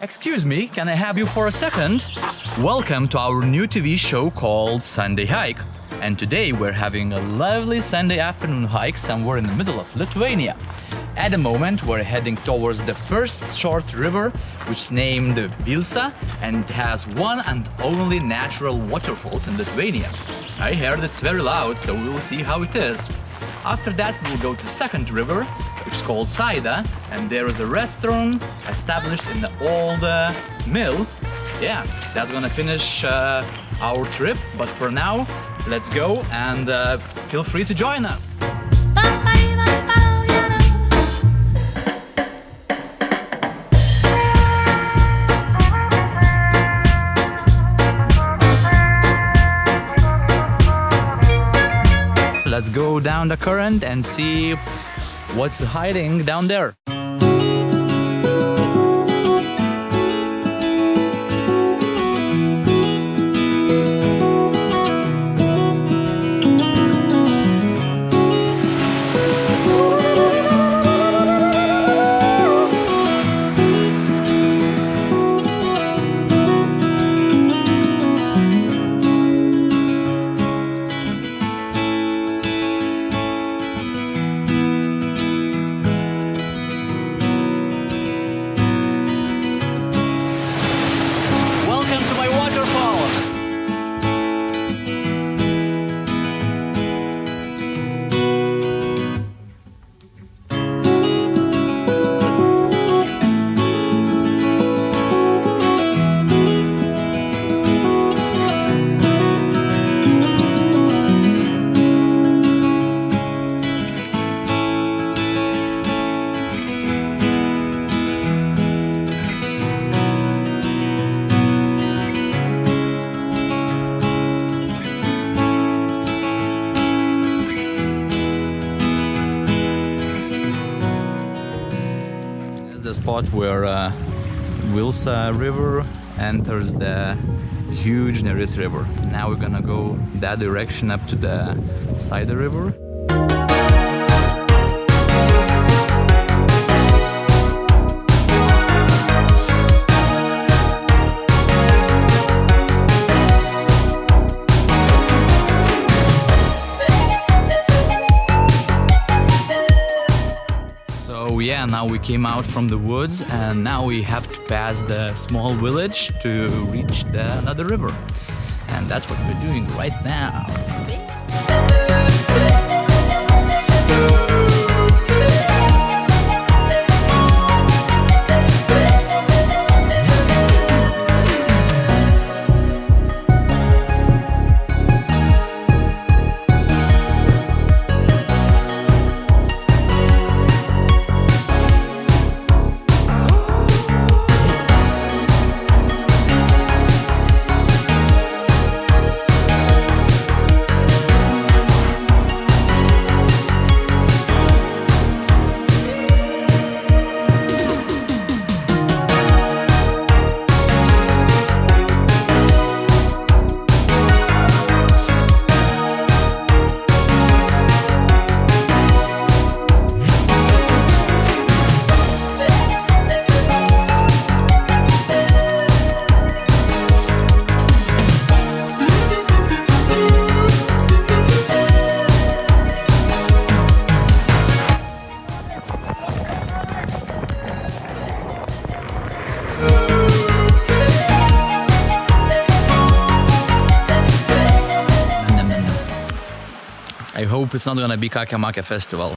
Excuse me, can I have you for a second? Welcome to our new TV show called Sunday Hike. And today we're having a lovely Sunday afternoon hike somewhere in the middle of Lithuania. At the moment we're heading towards the first short river, which is named Vilsa, and it has one and only natural waterfalls in Lithuania. I heard it's very loud, so we'll see how it is. After that we'll go to the second river, which is called Saidė, and there is a restaurant established in the old mill. Yeah, that's gonna finish our trip, but for now, let's go and feel free to join us. Let's go down the current and see what's hiding down there. The spot where Vilsa river enters the huge Neris river. Now we're gonna go that direction up to the Saidė river. So yeah, now we came out from the woods and now we have to pass the small village to reach another river. And that's what we're doing right now. I hope it's not gonna be Kake Make festival.